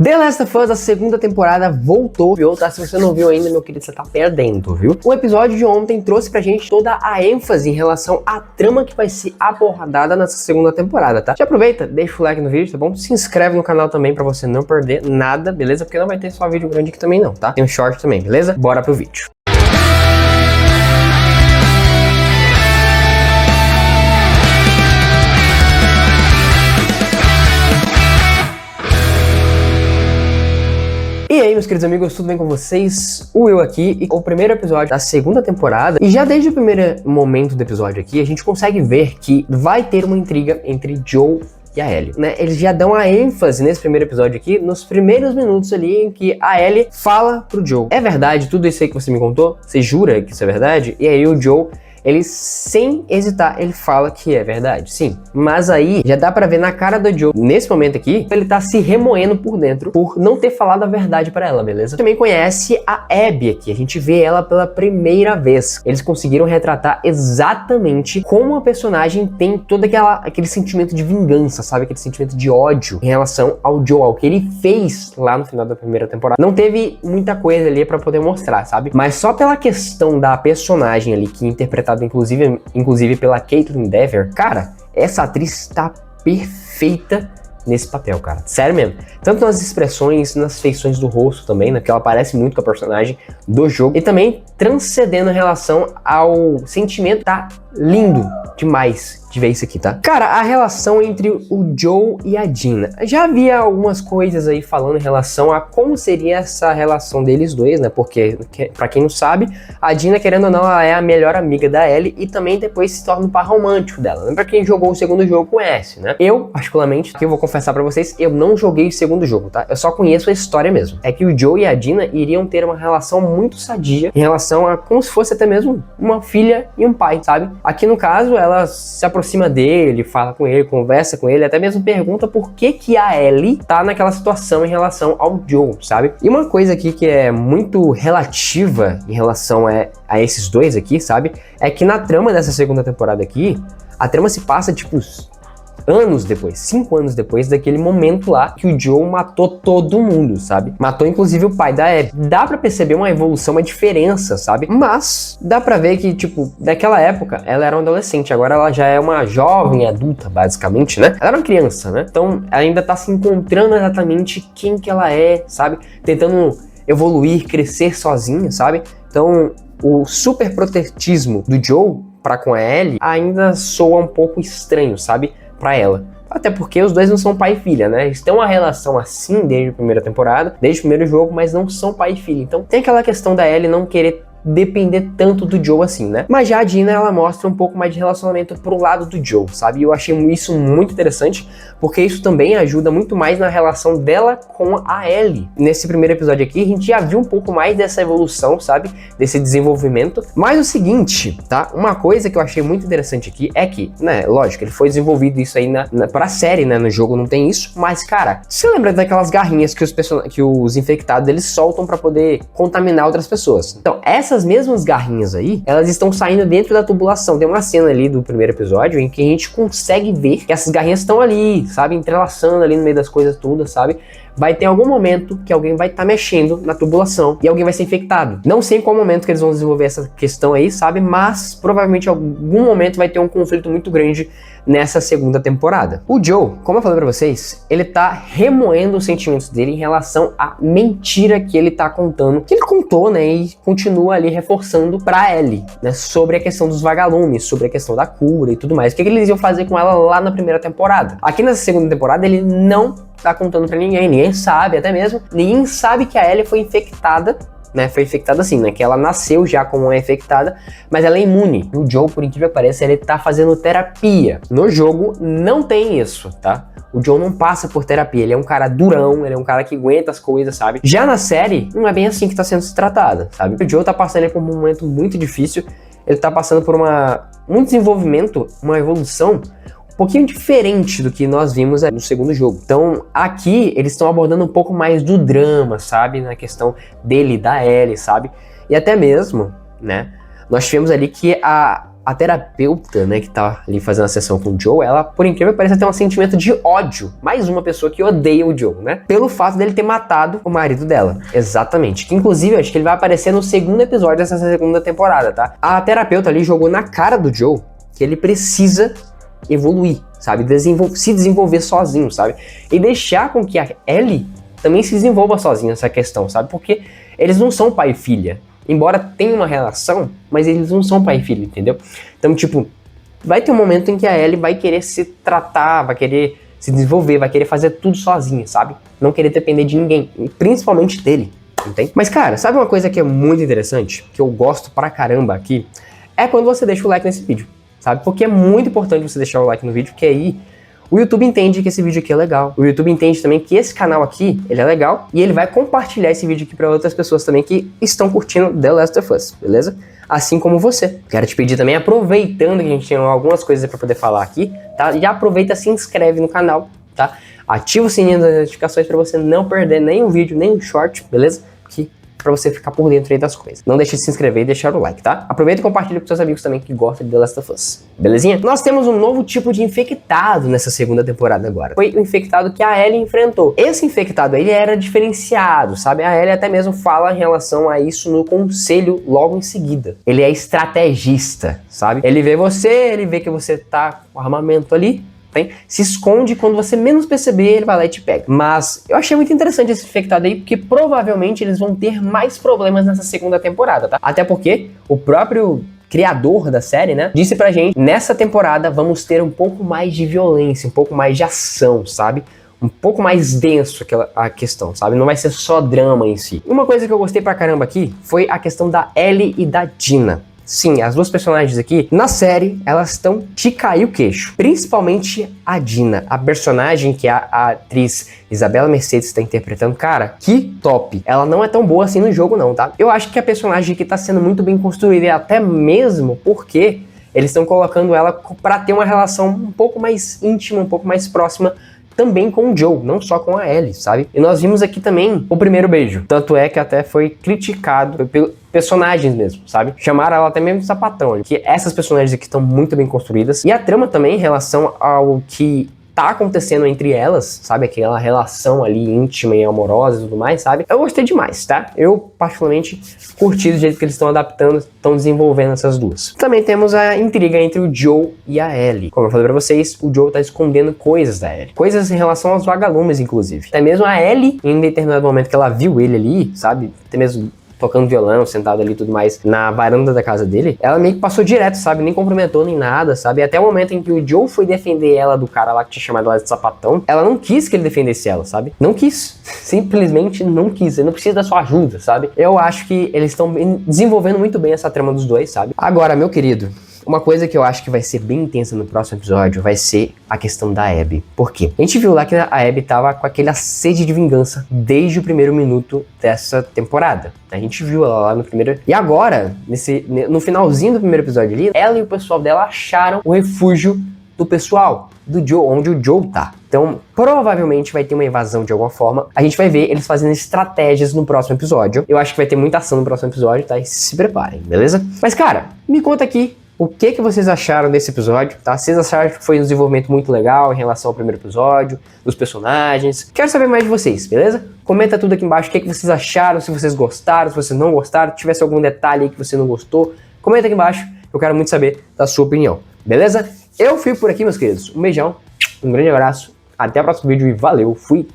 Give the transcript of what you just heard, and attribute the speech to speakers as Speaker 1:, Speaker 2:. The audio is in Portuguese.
Speaker 1: The Last of Us, a segunda temporada voltou, viu? Tá? Se você não viu ainda, meu querido, você tá perdendo, viu? O episódio de ontem trouxe pra gente toda a ênfase em relação à trama que vai ser abordada nessa segunda temporada, tá? Já aproveita, deixa o like no vídeo, tá bom? Se inscreve no canal também pra você não perder nada, beleza? Porque não vai ter só vídeo grande aqui também não, tá? Tem um short também, beleza? Bora pro vídeo. E aí, meus queridos amigos, tudo bem com vocês? O Will aqui, e o primeiro episódio da segunda temporada. E já desde o primeiro momento do episódio aqui, a gente consegue ver que vai ter uma intriga entre Joel e a Ellie, né? Eles já dão a ênfase nesse primeiro episódio aqui, nos primeiros minutos ali em que a Ellie fala pro Joel: é verdade tudo isso aí que você me contou? Você jura que isso é verdade? E aí o Joel, ele sem hesitar, ele fala que é verdade, sim. Mas aí, já dá pra ver na cara do Joel, nesse momento aqui, ele tá se remoendo por dentro, por não ter falado a verdade pra ela, beleza? Também conhece a Abby aqui, a gente vê ela pela primeira vez. Eles conseguiram retratar exatamente como a personagem tem todo aquele sentimento de vingança, sabe? Aquele sentimento de ódio em relação ao Joel, ao que ele fez lá no final da primeira temporada. Não teve muita coisa ali pra poder mostrar, sabe? Mas só pela questão da personagem ali, que interpretada inclusive pela Kaitlyn Dever, cara, essa atriz tá perfeita nesse papel, cara. Sério mesmo. Tanto nas expressões, nas feições do rosto também, né? Que ela parece muito com a personagem do jogo. E também transcendendo em relação ao sentimento. Tá lindo demais de ver isso aqui, tá? Cara, a relação entre o Joel e a Dina. Já havia algumas coisas aí falando em relação a como seria essa relação deles dois, né? Porque, pra quem não sabe, a Dina, querendo ou não, ela é a melhor amiga da Ellie e também depois se torna o par romântico dela. Lembra quem jogou o segundo jogo conhece, né? Eu, particularmente, que eu vou confessar pra vocês, eu não joguei o segundo jogo, tá? Eu só conheço a história mesmo. É que o Joel e a Dina iriam ter uma relação muito sadia em relação a como se fosse até mesmo uma filha e um pai, sabe? Aqui no caso, ela se aproxima dele, fala com ele, conversa com ele, até mesmo pergunta por que a Ellie tá naquela situação em relação ao Joel, sabe? E uma coisa aqui que é muito relativa em relação a esses dois aqui, sabe? É que na trama dessa segunda temporada aqui, a trama se passa, tipo, anos depois, 5 anos depois daquele momento lá que o Joel matou todo mundo, sabe? Matou inclusive o pai da Abby. Dá pra perceber uma evolução, uma diferença, sabe? Mas dá pra ver que, tipo, daquela época ela era uma adolescente, agora ela já é uma jovem adulta, basicamente, né? Ela era uma criança, né? Então ela ainda tá se encontrando exatamente quem que ela é, sabe? Tentando evoluir, crescer sozinha, sabe? Então o super protetismo do Joel pra com a Ellie ainda soa um pouco estranho, sabe? Pra ela. Até porque os dois não são pai e filha, né? Eles têm uma relação assim desde a primeira temporada, desde o primeiro jogo, mas não são pai e filha. Então tem aquela questão da Ellie não querer depender tanto do Joel assim, né? Mas já a Dina, ela mostra um pouco mais de relacionamento pro lado do Joel, sabe? E eu achei isso muito interessante, porque isso também ajuda muito mais na relação dela com a Ellie. Nesse primeiro episódio aqui, a gente já viu um pouco mais dessa evolução, sabe? Desse desenvolvimento. Mas o seguinte, tá? Uma coisa que eu achei muito interessante aqui é que, né, lógico, ele foi desenvolvido isso aí pra série, né? No jogo não tem isso, mas, cara, você lembra daquelas garrinhas que os infectados, eles soltam pra poder contaminar outras pessoas? Então, essas mesmas garrinhas aí, elas estão saindo dentro da tubulação. Tem uma cena ali do primeiro episódio em que a gente consegue ver que essas garrinhas estão ali, sabe? Entrelaçando ali no meio das coisas todas, sabe? Vai ter algum momento que alguém vai estar mexendo na tubulação e alguém vai ser infectado. Não sei em qual momento que eles vão desenvolver essa questão aí, sabe? Mas provavelmente em algum momento vai ter um conflito muito grande nessa segunda temporada. O Joel, como eu falei pra vocês, ele tá remoendo os sentimentos dele em relação à mentira que ele tá contando, que ele contou, né, e continua ali reforçando pra Ellie, né, sobre a questão dos vagalumes, sobre a questão da cura e tudo mais. O que eles iam fazer com ela lá na primeira temporada. Aqui nessa segunda temporada ele não tá contando pra ninguém sabe, até mesmo, ninguém sabe que a Ellie foi infectada, né, foi infectada assim, né, que ela nasceu já como uma infectada, mas ela é imune. O Joel, por incrível que pareça, ele tá fazendo terapia. No jogo não tem isso, tá? O Joel não passa por terapia, ele é um cara durão, ele é um cara que aguenta as coisas, sabe? Já na série, não é bem assim que tá sendo tratada, sabe? O Joel tá passando por um momento muito difícil, ele tá passando por um desenvolvimento, uma evolução um pouquinho diferente do que nós vimos no segundo jogo. Então, aqui, eles estão abordando um pouco mais do drama, sabe? Na questão dele e da Ellie, sabe? E até mesmo, né? Nós tivemos ali que a a terapeuta, né, que tá ali fazendo a sessão com o Joe, ela, por incrível que pareça, tem um sentimento de ódio. Mais uma pessoa que odeia o Joe, né? Pelo fato dele ter matado o marido dela. Exatamente. Que inclusive, acho que ele vai aparecer no segundo episódio dessa segunda temporada, tá? A terapeuta ali jogou na cara do Joe que ele precisa evoluir, sabe? Se desenvolver sozinho, sabe? E deixar com que a Ellie também se desenvolva sozinha nessa questão, sabe? Porque eles não são pai e filha. Embora tenha uma relação, mas eles não são pai e filho, entendeu? Então, tipo, vai ter um momento em que a Ellie vai querer se tratar, vai querer se desenvolver, vai querer fazer tudo sozinha, sabe? Não querer depender de ninguém, principalmente dele, entende? Mas, cara, sabe uma coisa que é muito interessante, que eu gosto pra caramba aqui, é quando você deixa o like nesse vídeo, sabe? Porque é muito importante você deixar o like no vídeo, porque aí o YouTube entende que esse vídeo aqui é legal. O YouTube entende também que esse canal aqui, ele é legal. E ele vai compartilhar esse vídeo aqui para outras pessoas também que estão curtindo The Last of Us, beleza? Assim como você. Quero te pedir também, aproveitando que a gente tem algumas coisas para poder falar aqui, tá? Já aproveita, se inscreve no canal, tá? Ativa o sininho das notificações para você não perder nenhum vídeo, nenhum short, beleza? Pra você ficar por dentro aí das coisas. Não deixe de se inscrever e deixar o like, tá? Aproveita e compartilha com seus amigos também que gostam de The Last of Us. Belezinha? Nós temos um novo tipo de infectado nessa segunda temporada agora. Foi o infectado que a Ellie enfrentou. Esse infectado aí, ele era diferenciado, sabe? A Ellie até mesmo fala em relação a isso no conselho logo em seguida. Ele é estrategista, sabe? Ele vê você, ele vê que você tá com armamento ali, se esconde, quando você menos perceber, ele vai lá e te pega. Mas eu achei muito interessante esse infectado aí, porque provavelmente eles vão ter mais problemas nessa segunda temporada, tá? Até porque o próprio criador da série, né, disse pra gente, nessa temporada vamos ter um pouco mais de violência, um pouco mais de ação, sabe? Um pouco mais denso a questão, sabe? Não vai ser só drama em si. Uma coisa que eu gostei pra caramba aqui foi a questão da Ellie e da Dina. Sim, as duas personagens aqui, na série, elas estão de cair o queixo. Principalmente a Dina, a personagem que a atriz Isabela Mercedes está interpretando. Cara, que top! Ela não é tão boa assim no jogo não, tá? Eu acho que a personagem aqui tá sendo muito bem construída, e até mesmo porque eles estão colocando ela pra ter uma relação um pouco mais íntima, um pouco mais próxima também com o Joe, não só com a Ellie, sabe? E nós vimos aqui também o primeiro beijo. Tanto é que até foi criticado pelos personagens mesmo, sabe? Chamaram ela até mesmo de sapatão. Que essas personagens aqui estão muito bem construídas. E a trama também em relação ao que tá acontecendo entre elas, sabe? Aquela relação ali íntima e amorosa e tudo mais, sabe? Eu gostei demais, tá? Eu, particularmente, curti do jeito que eles estão adaptando, estão desenvolvendo essas duas. Também temos a intriga entre o Joe e a Ellie. Como eu falei pra vocês, o Joe tá escondendo coisas da Ellie. Coisas em relação aos vagalumes, inclusive. Até mesmo a Ellie, em determinado momento que ela viu ele ali, sabe? Até mesmo tocando violão, sentado ali e tudo mais, na varanda da casa dele, ela meio que passou direto, sabe? Nem cumprimentou, nem nada, sabe? Até o momento em que o Joe foi defender ela do cara lá que tinha chamado ela de sapatão, ela não quis que ele defendesse ela, sabe? Não quis. Simplesmente não quis. Ele não precisa da sua ajuda, sabe? Eu acho que eles estão desenvolvendo muito bem essa trama dos dois, sabe? Agora, meu querido, uma coisa que eu acho que vai ser bem intensa no próximo episódio vai ser a questão da Abby. Por quê? A gente viu lá que a Abby tava com aquela sede de vingança desde o primeiro minuto dessa temporada. A gente viu ela lá no primeiro... E agora, no finalzinho do primeiro episódio ali, ela e o pessoal dela acharam o refúgio do pessoal, do Joe, onde o Joe tá. Então, provavelmente vai ter uma invasão de alguma forma. A gente vai ver eles fazendo estratégias no próximo episódio. Eu acho que vai ter muita ação no próximo episódio, tá? E se preparem, beleza? Mas, cara, me conta aqui o que vocês acharam desse episódio, tá? Vocês acharam que foi um desenvolvimento muito legal em relação ao primeiro episódio, dos personagens? Quero saber mais de vocês, beleza? Comenta tudo aqui embaixo o que vocês acharam, se vocês gostaram, se vocês não gostaram, se tivesse algum detalhe aí que você não gostou, comenta aqui embaixo, eu quero muito saber da sua opinião, beleza? Eu fico por aqui, meus queridos. Um beijão, um grande abraço, até o próximo vídeo e valeu, fui!